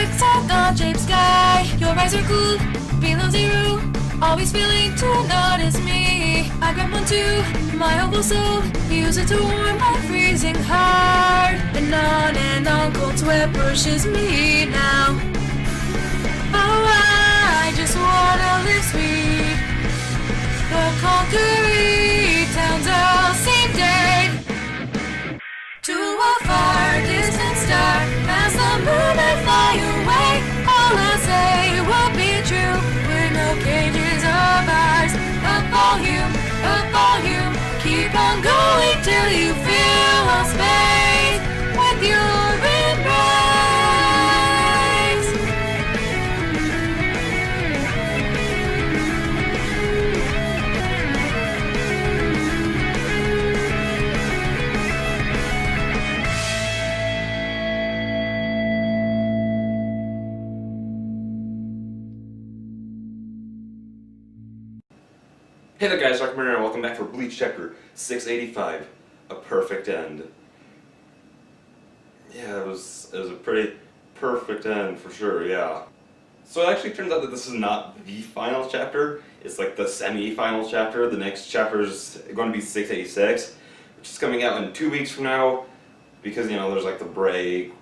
hexagon-shaped sky. Your eyes are cool, below zero, always failing to notice me. I grab one too, my humble soul, use it to warm my freezing heart. And on, cold sweat pushes me now. Oh, I just wanna live sweet. The concrete towns all seem dead. To a far distant star, as the moon I fly away. All I say will be true, with no cages of ours. A volume, keep on going till you fill all space with your embrace. Hey there guys, Dr. Mariner, and welcome back for Bleach Chapter 685, A Perfect End. Yeah, it was a pretty perfect end for sure, yeah. So it actually turns out that this is not the final chapter, it's like the semi-final chapter. The next chapter is going to be 686, which is coming out in 2 weeks from now, because, you know, there's like the break,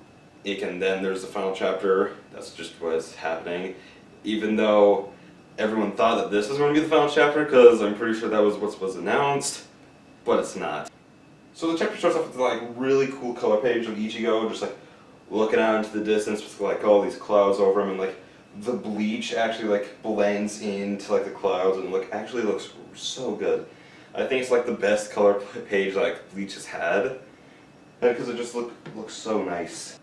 and then there's the final chapter. That's just what's happening, even though everyone thought that this was going to be the final chapter, because I'm pretty sure that was what was announced, but it's not. So the chapter starts off with like really cool color page of Ichigo just like looking out into the distance with like all these clouds over him, and like the bleach actually like blends into like the clouds and actually looks so good. I think it's like the best color page like Bleach has had, because it just looks so nice.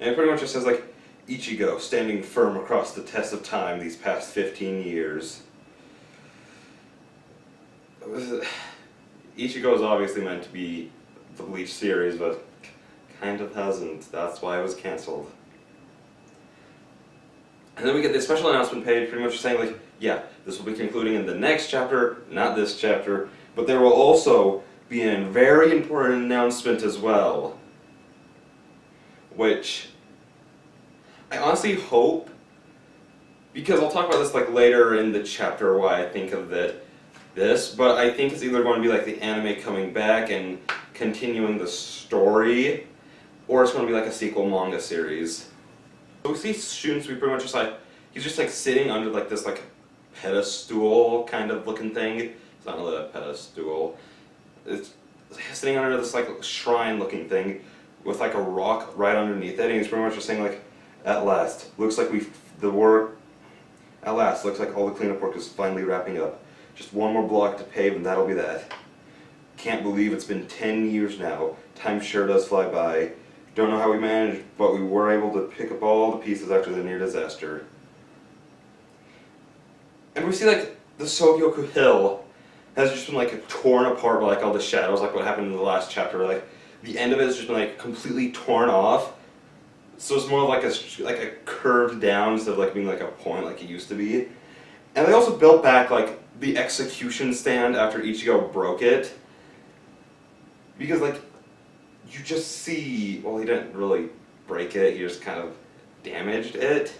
And it pretty much just says like, Ichigo, standing firm across the test of time these past 15 years. Ichigo is obviously meant to be the Bleach series, but kind of hasn't. That's why it was cancelled. And then we get the special announcement page pretty much saying like, yeah, this will be concluding in the next chapter, not this chapter, but there will also be a very important announcement as well. Which I honestly hope, because I'll talk about this like later in the chapter why I think of this, but I think it's either going to be like the anime coming back and continuing the story, or it's going to be like a sequel manga series. So we see Shunsui pretty much just like, he's just like sitting under like this like pedestal kind of looking thing. It's not really a pedestal. It's sitting under this like shrine looking thing with like a rock right underneath it, and he's pretty much just saying like, at last, looks like looks like all the cleanup work is finally wrapping up. Just one more block to pave and that'll be that. Can't believe it's been 10 years now. Time sure does fly by. Don't know how we managed, but we were able to pick up all the pieces after the near disaster. And we see like the Sogyoku Hill has just been like torn apart by like all the shadows, like what happened in the last chapter. Like the end of it has just been like completely torn off. So it's more like a curved down instead of like being like a point like it used to be. And they also built back like the execution stand after Ichigo broke it. Because like, you just see, well, he didn't really break it, he just kind of damaged it.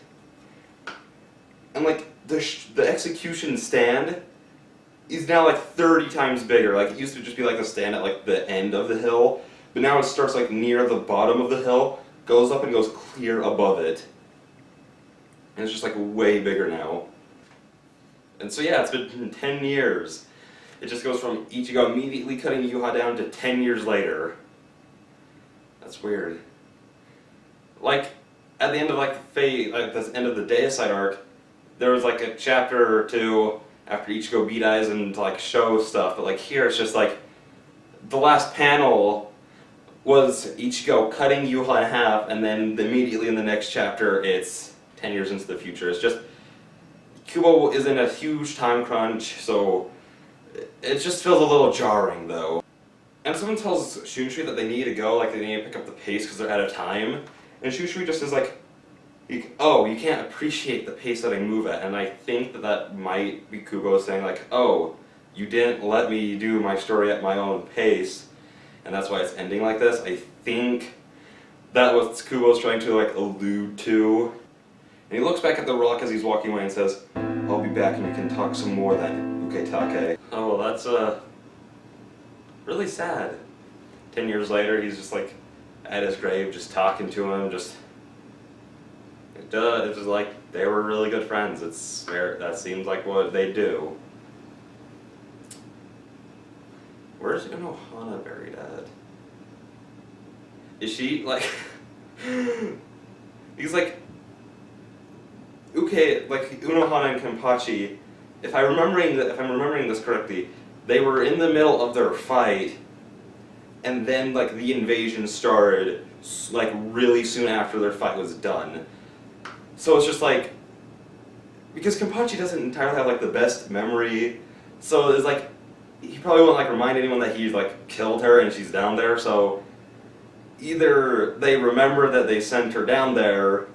And like the execution stand is now like 30 times bigger. Like it used to just be like the stand at like the end of the hill, but now it starts like near the bottom of the hill, goes up and goes clear above it. And it's just like way bigger now. And so yeah, it's been 10 years. It just goes from Ichigo immediately cutting Yuha down to 10 years later. That's weird. Like, at the end of like the end of the Deicide arc, there was like a chapter or two after Ichigo beat Aizen to like show stuff, but like here it's just like, the last panel was Ichigo cutting Yuha in half, and then immediately in the next chapter it's 10 years into the future. It's just, Kubo is in a huge time crunch, so it just feels a little jarring though. And someone tells Shunsui that they need to go, like they need to pick up the pace because they're out of time, and Shunsui just is like, oh, you can't appreciate the pace that I move at, and I think that might be Kubo saying like, oh, you didn't let me do my story at my own pace, and that's why it's ending like this. I think that what Kubo's trying to like allude to. And he looks back at the rock as he's walking away and says, I'll be back and we can talk some more then, Uketake. Oh, well, that's really sad. 10 years later, he's just like at his grave, just talking to him, just... It's just like they were really good friends. That seems like what they do. Where's Unohana buried at? Is she like? He's like Unohana and Kenpachi. If I'm remembering this correctly, they were in the middle of their fight, and then like the invasion started like really soon after their fight was done. So it's just like, because Kenpachi doesn't entirely have like the best memory, so it's like, he probably won't like remind anyone that he like killed her and she's down there, so either they remember that they sent her down there,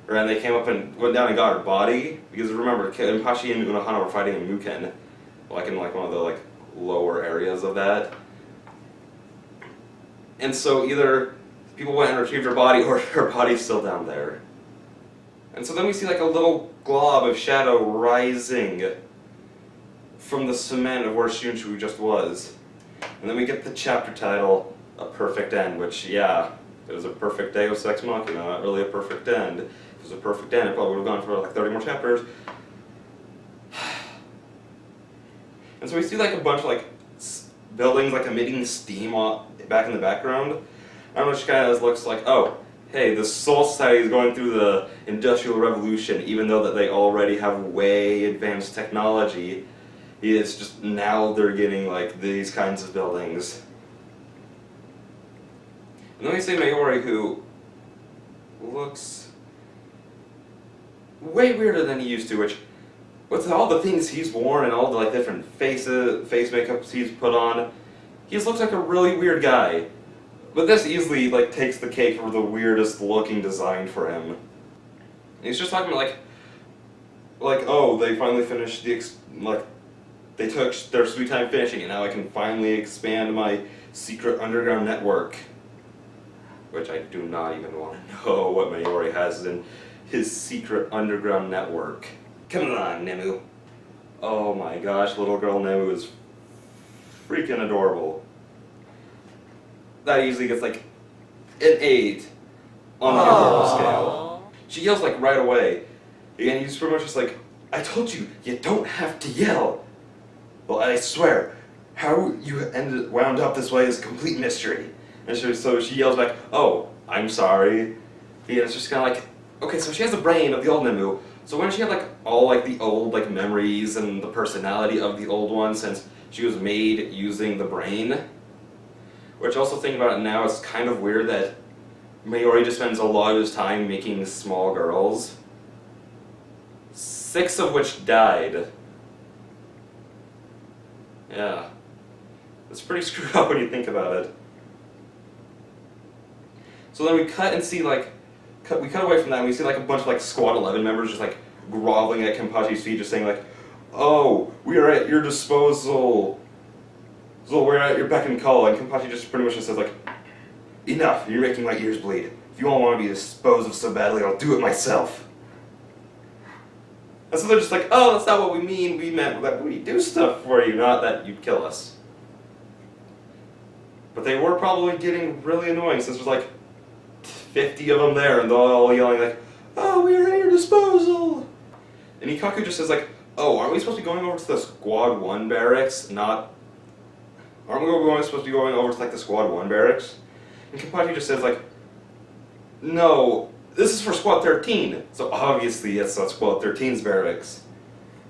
and they came up and went down and got her body, because remember, Kenpachi and Unohana were fighting in Muken, like in like one of the like lower areas of that. And so either people went and retrieved her body, or her body's still down there. And so then we see like a little glob of shadow rising from the cement of where Shunshu just was. And then we get the chapter title, A Perfect End, which, yeah, it was a perfect Deus Ex Machina, not really a perfect end. If it was a perfect end, it probably would have gone for like 30 more chapters. And so we see like a bunch of like buildings like emitting steam back in the background. I don't know, she kind of looks like, oh, hey, the Soul Society is going through the Industrial Revolution, even though that they already have way advanced technology. It's just now they're getting like these kinds of buildings. And then we see Mayuri, who looks way weirder than he used to, which, with all the things he's worn and all the like different face makeups he's put on, he just looks like a really weird guy. But this easily like takes the cake for the weirdest looking design for him. And he's just talking about like oh, they finally finished the they took their sweet time finishing, and now I can finally expand my secret underground network. Which I do not even want to know what Mayuri has in his secret underground network. Come on, Nemu. Oh my gosh, little girl Nemu is freaking adorable. That easily gets like an 8 on the adorable scale. She yells like right away, and he's pretty much just like, I told you, you don't have to yell. Well, I swear, how you wound up this way is a complete mystery. And so she yells back, oh, I'm sorry. And it's just kind of like, okay, so she has the brain of the old Nemu. So when she had like all like the old like memories and the personality of the old one, since she was made using the brain. Which also thinking about it now, it's kind of weird that Mayuri just spends a lot of his time making small girls. 6 of which died. Yeah. It's pretty screwed up when you think about it. So then we cut and see like, we cut away from that and we see like a bunch of like Squad 11 members just like groveling at Kenpachi's feet, just saying like, oh, we are at your disposal. So we're at your beck and call, and Kenpachi just pretty much just says like, enough, you're making my ears bleed. If you all want to be disposed of so badly, I'll do it myself. And so they're just like, oh, that's not what we mean, we meant that we do stuff for you, not that you'd kill us. But they were probably getting really annoying since there's like 50 of them there, and they're all yelling like, oh, we are at your disposal. And Ikaku just says like, oh, aren't we supposed to be going over to the Squad 1 barracks, not... Aren't we supposed to be going over to like the Squad 1 barracks? And Kenpachi just says like, no, this is for Squad 13. So obviously it's not Squad 13's barracks.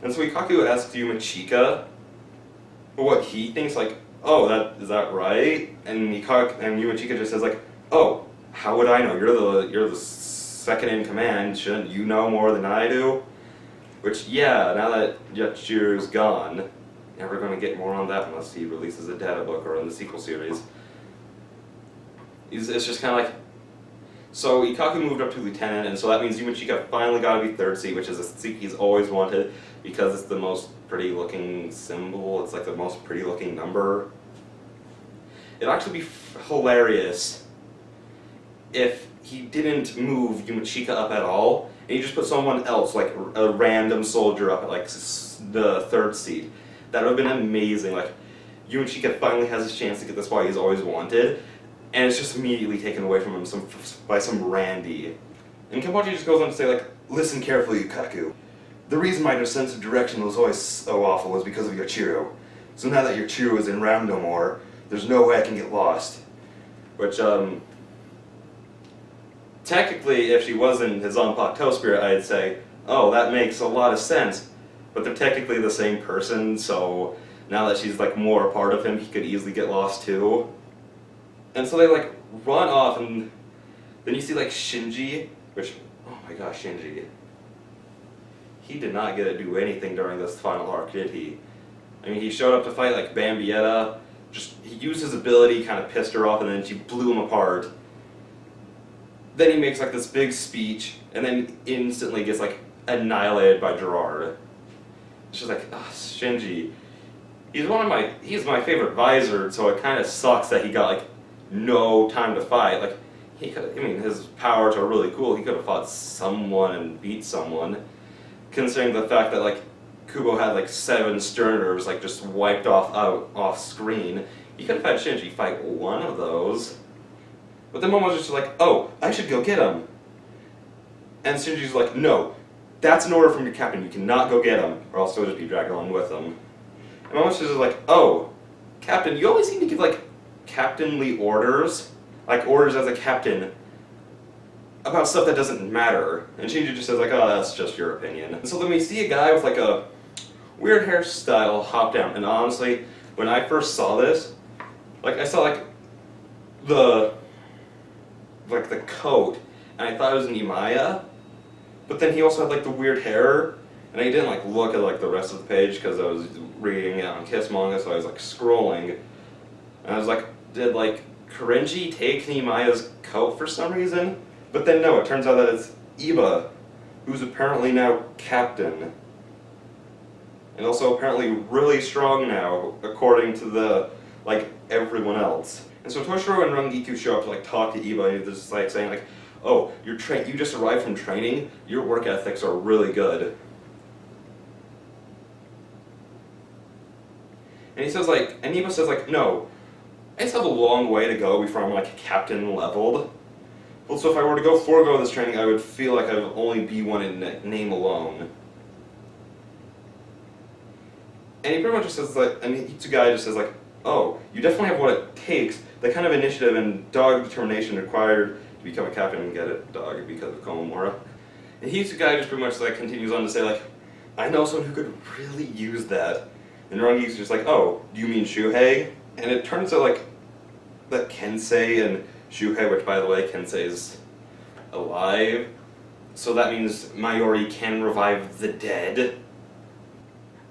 And so Ikaku asks Yumachika what he thinks, like, oh, is that right? And Yumachika just says like, oh, how would I know? You're the second in command. Shouldn't you know more than I do? Which, yeah, now that Yachiru's gone, never going to get more on that unless he releases a data book or in the sequel series. It's just kind of like... So Ikaku moved up to lieutenant, and so that means Yumachika finally got to be 3rd seat, which is a seat he's always wanted because it's the most pretty looking symbol. It's like the most pretty looking number. It'd actually be hilarious if he didn't move Yumachika up at all, and you just put someone else, like a random soldier up at like the third seat. That would have been amazing. Like, Yuan Shiga finally has his chance to get the spot he's always wanted, and it's just immediately taken away from him by some Randy. And Kenpachi just goes on to say, like, listen carefully, Yukaku. The reason my sense of direction was always so awful was because of Yoichiro. So now that Yoichiro is in round no more, there's no way I can get lost. Which, technically, if she wasn't his Zanpakuto spirit, I'd say, oh, that makes a lot of sense. But they're technically the same person, so now that she's, like, more a part of him, he could easily get lost too. And so they, like, run off, and then you see, like, Shinji, which, oh my gosh, Shinji. He did not get to do anything during this final arc, did he? I mean, he showed up to fight, like, Bambietta, just, he used his ability, kind of pissed her off, and then she blew him apart. Then he makes, like, this big speech, and then instantly gets, like, annihilated by Gerard. It's just like, ugh, Shinji. He's my favorite visor, so it kind of sucks that he got, like, no time to fight. Like, his powers are really cool. He could have fought someone and beat someone. Considering the fact that, like, Kubo had, like, 7 Sterners, like, just wiped off screen. He could have had Shinji fight one of those. But then Momo's just like, oh, I should go get him. And Shinji's like, no, that's an order from your captain. You cannot go get him, or else he'll just be dragged along with him. And Momo's just like, oh, Captain, you always seem to give, like, captainly orders. Like, orders as a captain about stuff that doesn't matter. And Shinji just says, like, oh, that's just your opinion. And so then we see a guy with, like, a weird hairstyle hop down. And honestly, when I first saw this, like, I saw, like, the coat, and I thought it was Nimaya. But then he also had, like, the weird hair. And I didn't, like, look at, like, the rest of the page because I was reading it on Kiss Manga, so I was, like, scrolling. And I was like, did, like, Korenji take Nimaya's coat for some reason? But then no, it turns out that it's Iba, who's apparently now captain. And also apparently really strong now, according to the, like, everyone else. And so Toshiro and Rangiku show up to, like, talk to Iba, and they're just, like, saying, like, oh, you just arrived from training, your work ethics are really good. And he says, like, and Iba says, like, no, I just have a long way to go before I'm, like, captain leveled. Well, so if I were to forego this training, I would feel like I would only be one in name alone. And he pretty much just says, like, and Itsugai just says, like, oh, you definitely have what it takes, the kind of initiative and dog determination required to become a captain and get it, dog, because of Komamura. And Itsugai just pretty much, like, continues on to say, like, I know someone who could really use that. And Rangi's just like, oh, do you mean Shuhei? And it turns out, like, that Kensei and Shuhei, which, by the way, Kensei's alive, so that means Mayuri can revive the dead.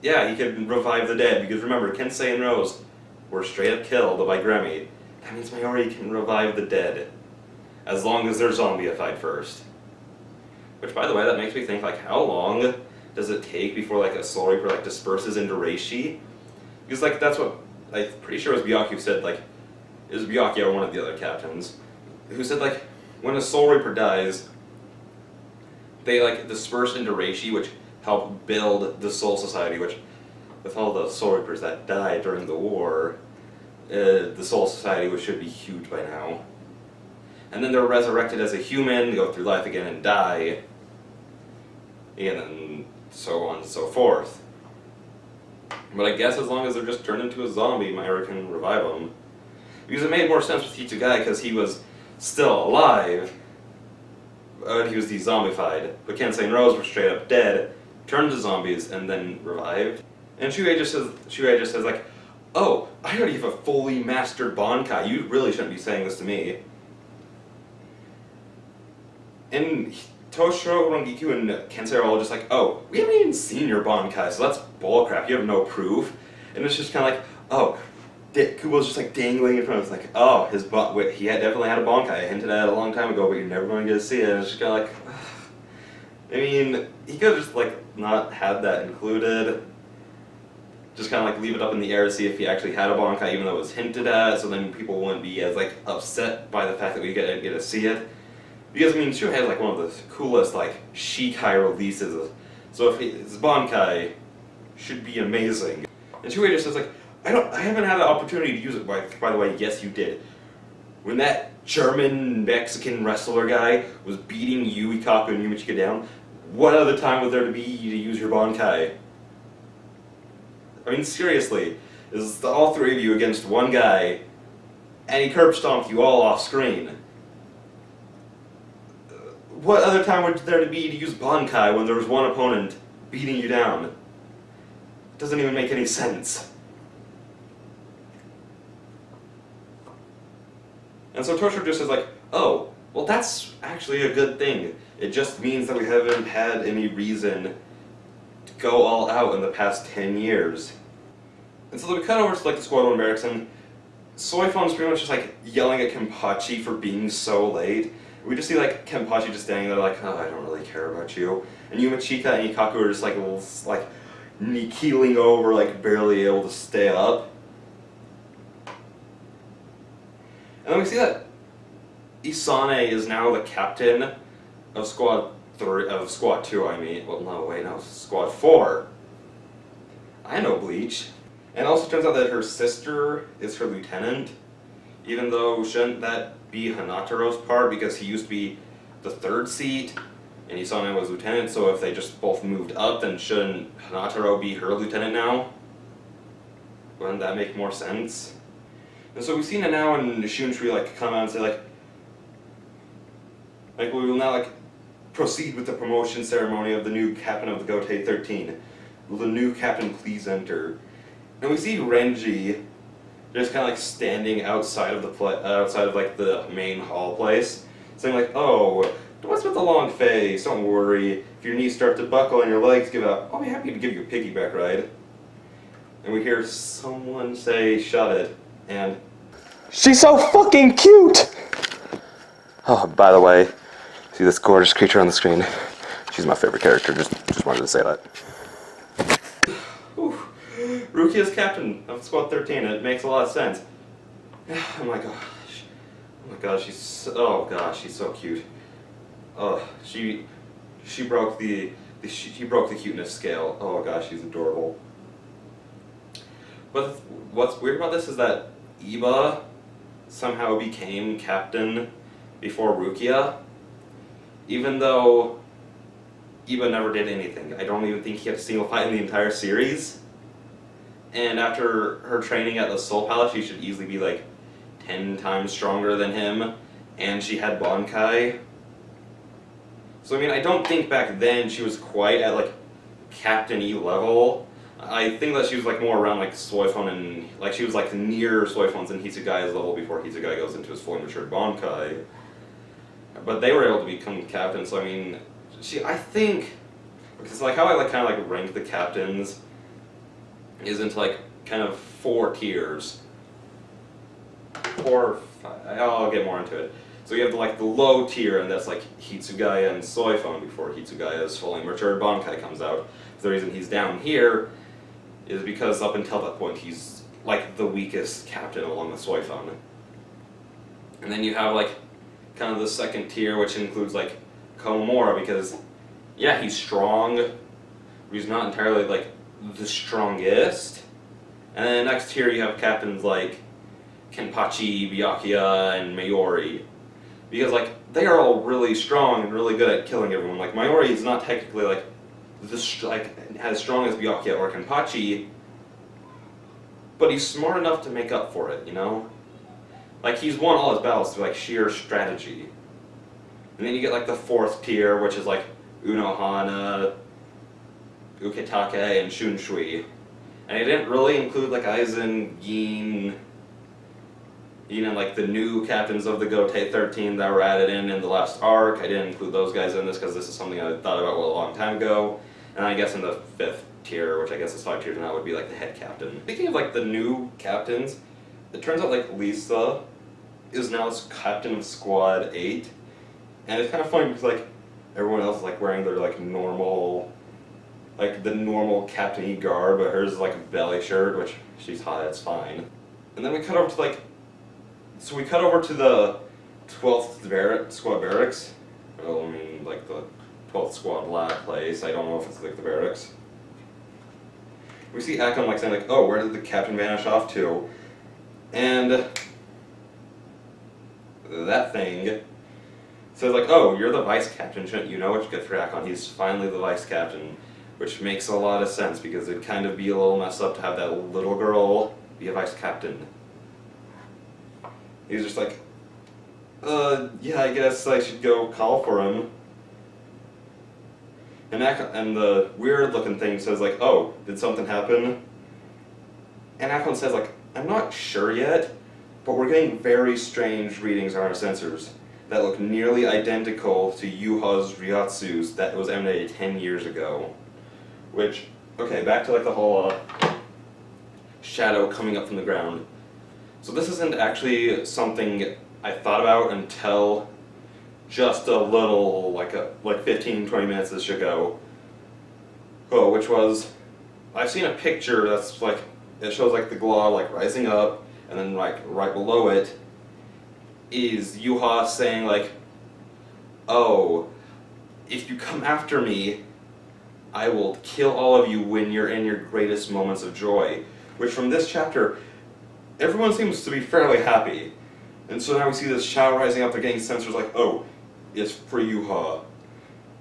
Yeah, he can revive the dead, because remember, Kensei and Rose were straight up killed by Gremmy. That means Mayuri can revive the dead, as long as they're zombified first. Which, by the way, that makes me think, like, how long does it take before, like, a Soul Reaper, like, disperses into Reishi? Because, like, that's what, I'm pretty sure it was Byaku who said, like, it was Byaku or one of the other captains, who said, like, when a Soul Reaper dies, they, like, disperse into Reishi, which help build the Soul Society, which, with all the Soul Reapers that died during the war, the Soul Society should be huge by now. And then they're resurrected as a human, go through life again and die, and then so on and so forth. But I guess as long as they're just turned into a zombie, Mayuri can revive them. Because it made more sense with Itsugai, because he was still alive, but he was de-zombified. But Kensei and Rose were straight up dead, turned to zombies, and then revived. And Shuhei just says, like, oh, I already have a fully mastered Bankai, you really shouldn't be saying this to me. And Toshiro, Rangiku, and Kensei are all just like, oh, we haven't even seen your Bankai, so that's bullcrap, you have no proof. And it's just kind of like, oh, Kubo's just like dangling in front of us, like, oh, he definitely had a Bankai, I hinted at it a long time ago, but you're never going to get to see it. And it's just kind of like, ugh. I mean, he could have just, like, not had that included. Just kind of, like, leave it up in the air to see if he actually had a Bankai, even though it was hinted at, so then people wouldn't be as, like, upset by the fact that we get to see it. Because, I mean, Shuhei has, like, one of the coolest, like, Shikai releases. So if it's Bankai, should be amazing. And Shuhei just says, like, I haven't had an opportunity to use it, by the way, yes you did. When that German-Mexican wrestler guy was beating you, Ikaku, and Yumachika down, what other time was there to be to use your Bankai? I mean, seriously, this is all three of you against one guy, and he curb stomped you all off screen. What other time was there to be to use Bankai when there was one opponent beating you down? It doesn't even make any sense. And so Toshiro just says like, oh, well that's actually a good thing. It just means that we haven't had any reason to go all out in the past 10 years. And so we cut over to like the Squad 1 barracks, and Soifon's pretty much just like yelling at Kenpachi for being so late. We just see like Kenpachi just standing there like, oh, I don't really care about you. And Yumachika and Ikaku are just like keeling over, like barely able to stay up. And then we see that Isane is now the captain of Squad 2, I mean. Well, no, wait, no, Squad 4. I know Bleach. And it also turns out that her sister is her lieutenant, even though shouldn't that be Hanataro's part, because he used to be the 3rd seat and Isane was lieutenant, so if they just both moved up, then shouldn't Hanataro be her lieutenant now? Wouldn't that make more sense? And so we've seen it now, and Shunshui like come out and say like we will now like proceed with the promotion ceremony of the new captain of the Gotei 13. Will the new captain please enter? And we see Renji just kind of like standing outside of the main hall place, saying like, oh, what's with the long face? Don't worry. If your knees start to buckle and your legs give out, I'll be happy to give you a piggyback ride. And we hear someone say, shut it. And she's so fucking cute! Oh, by the way, see this gorgeous creature on the screen? She's my favorite character, just wanted to say that. Whew. Rukia's captain of Squad 13, it makes a lot of sense. Oh my gosh, she's so cute. Oh, she broke the cuteness scale. Oh gosh, she's adorable. But what's weird about this is that Iba somehow became captain before Rukia, even though Iba never did anything. I don't even think he had a single fight in the entire series. And after her training at the Soul Palace, she should easily be like 10 times stronger than him, and she had Bankai. So I mean, I don't think back then she was quite at like Captain-y level. I think that she was like more around like Soifon, and like she was like near Soifon's and Hisugai's level before Hisugai goes into his fully matured Bankai. But they were able to become captain, so I mean, I think, because like how I like kind of like rank the captains is into like kind of 4 tiers. I'll get more into it. So you have the low tier, and that's like Hitsugaya and Soifon before Hitsugaya's fully matured Bankai comes out. The reason he's down here is because up until that point he's like the weakest captain along with Soifon. And then you have like kind of the second tier, which includes like Komomura, because yeah, he's strong, but he's not entirely like the strongest. And then the next tier you have captains like Kenpachi, Byakuya, and Mayori, because like they are all really strong and really good at killing everyone. Like Mayori is not technically like as strong as Byakuya or Kenpachi, but he's smart enough to make up for it, you know? Like he's won all his battles through like sheer strategy. And then you get like the 4th tier, which is like Unohana, Ukitake, and Shunshui. And I didn't really include like Aizen, Gin, like the new captains of the Gotei 13 that were added in the last arc. I didn't include those guys in this because this is something I thought about a long time ago. And I guess in the 5th tier, which I guess is 5 tiers now, would be like the head captain. Speaking of like the new captains, it turns out like Lisa is now captain of Squad 8. And it's kind of funny because like everyone else is like wearing their like normal, like the normal captain-y garb, but hers is like a belly shirt, which she's hot, it's fine. And then we cut over to like, so we cut over to the 12th Squad Barracks, Well, I mean, like the 12th Squad lab place. I don't know if it's like the barracks. We see Akon like saying like, "Oh, where did the captain vanish off to?" And that thing says like, "Oh, you're the vice captain, shouldn't you know?" Which good for Akon. He's finally the vice captain, which makes a lot of sense because it'd kind of be a little messed up to have that little girl be a vice captain. He's just like, yeah, I guess I should go call for him. And the weird-looking thing says like, "Oh, did something happen?" And Akon says like, "I'm not sure yet, but we're getting very strange readings on our sensors that look nearly identical to Yuha's Ryatsu's that was emanated 10 years ago." Which, okay, back to like the whole shadow coming up from the ground. So this isn't actually something I thought about until just a little, like 15-20 minutes this should go. Oh, which was, I've seen a picture that's like, it shows like the glob like rising up, and then like right below it is Yuha saying like, "Oh, if you come after me, I will kill all of you when you're in your greatest moments of joy." Which from this chapter, everyone seems to be fairly happy. And so now we see this shadow rising up, they're getting sensors like, "Oh, it's for Yuha."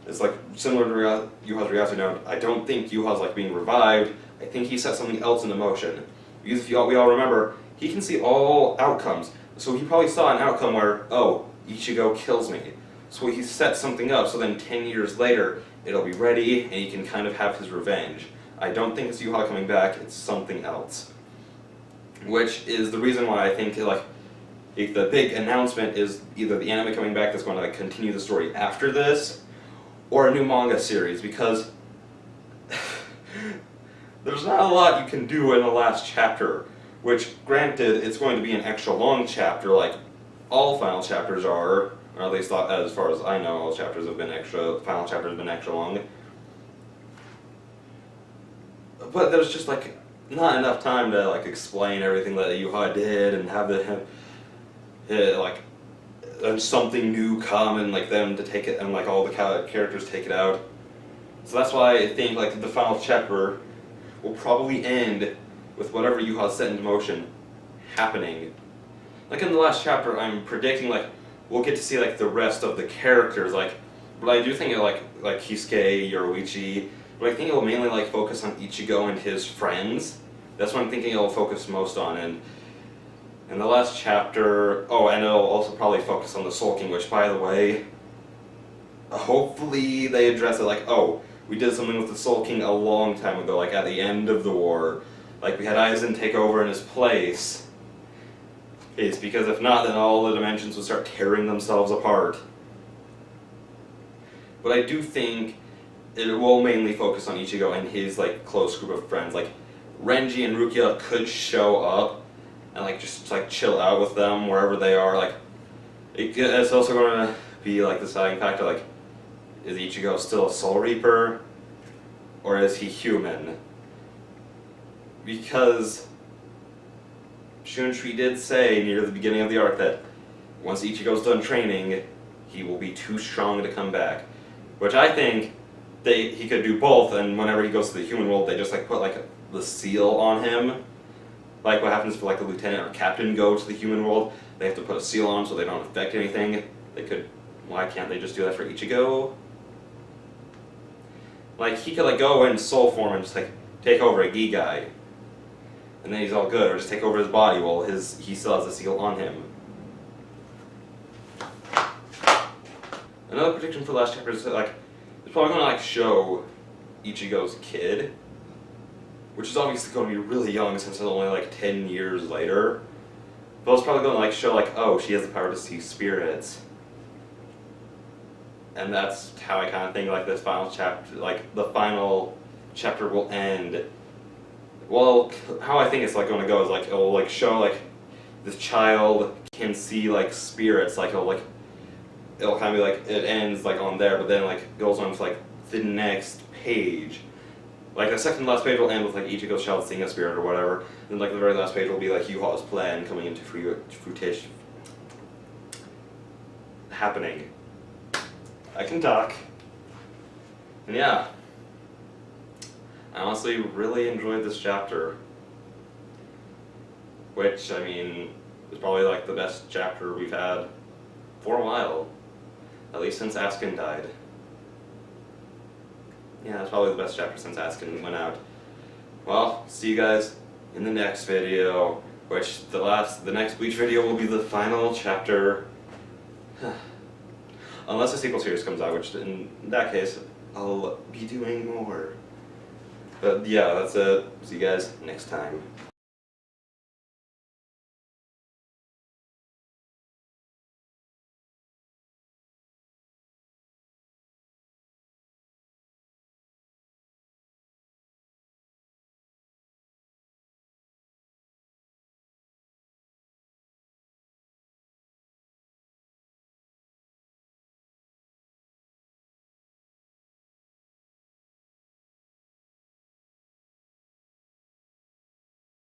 It's like similar to Yuha's reaction now. I don't think Yuha's like being revived. I think he set something else into motion. Because if we all remember, he can see all outcomes. So he probably saw an outcome where, "Oh, Ichigo kills me." So he set something up so then 10 years later, it'll be ready and he can kind of have his revenge. I don't think it's Yuha coming back, it's something else. Which is the reason why I think like the big announcement is either the anime coming back that's going to like continue the story after this, or a new manga series, because there's not a lot you can do in the last chapter, which granted it's going to be an extra long chapter like all final chapters are, or at least as far as I know all chapters have been extra, final chapters have been extra long. But there's just like not enough time to like explain everything that Yuha did and have like something new come and like them to take it and like all the characters take it out. So that's why I think like the final chapter will probably end with whatever Yuha set into motion happening. Like in the last chapter, I'm predicting like we'll get to see like the rest of the characters. Like, but I do think it like Kisuke, Yoruichi. But I think it will mainly like focus on Ichigo and his friends. That's what I'm thinking it'll focus most on. And in the last chapter, oh, and it'll also probably focus on the sulking, which by the way, hopefully they address it like, "Oh, we did something with the sulking a long time ago, like at the end of the war. Like we had Aizen take over in his place." It's because if not, then all the dimensions would start tearing themselves apart. But I do think it will mainly focus on Ichigo and his like close group of friends. Like Renji and Rukia could show up and like just like chill out with them wherever they are. Like it's also going to be like the deciding factor. Like, is Ichigo still a Soul Reaper, or is he human? Because Shunshri did say near the beginning of the arc that once Ichigo's done training, he will be too strong to come back. Which I think he could do both, and whenever he goes to the human world, they just like put like the seal on him. Like what happens if like a lieutenant or captain go to the human world, they have to put a seal on so they don't affect anything. They could, why can't they just do that for Ichigo? Like he could like go in soul form and just like take over a Gi guy, and then he's all good, or just take over his body while he still has the seal on him. Another prediction for the last chapter is that like it's probably going to like show Ichigo's kid, which is obviously going to be really young since it's only like 10 years later. But it's probably going to like show like, oh, she has the power to see spirits. And that's how I kind of think like this final chapter, like the final chapter will end. Well, how I think it's like going to go is like it'll like show like this child can see like spirits, like it'll kind of be like it ends like on there, but then like goes on to like the next page. Like the second to last page will end with like Ichigo's child seeing a spirit or whatever, and like the very last page will be like Yuha's plan coming into fruition. Happening. I can talk. And yeah, I honestly really enjoyed this chapter. Which, I mean, is probably like the best chapter we've had for a while. At least since Askin died. Yeah, it's probably the best chapter since Askin went out. Well, see you guys in the next video, which the next Bleach video will be the final chapter. Unless a sequel series comes out, which in that case, I'll be doing more. But yeah, that's it. See you guys next time.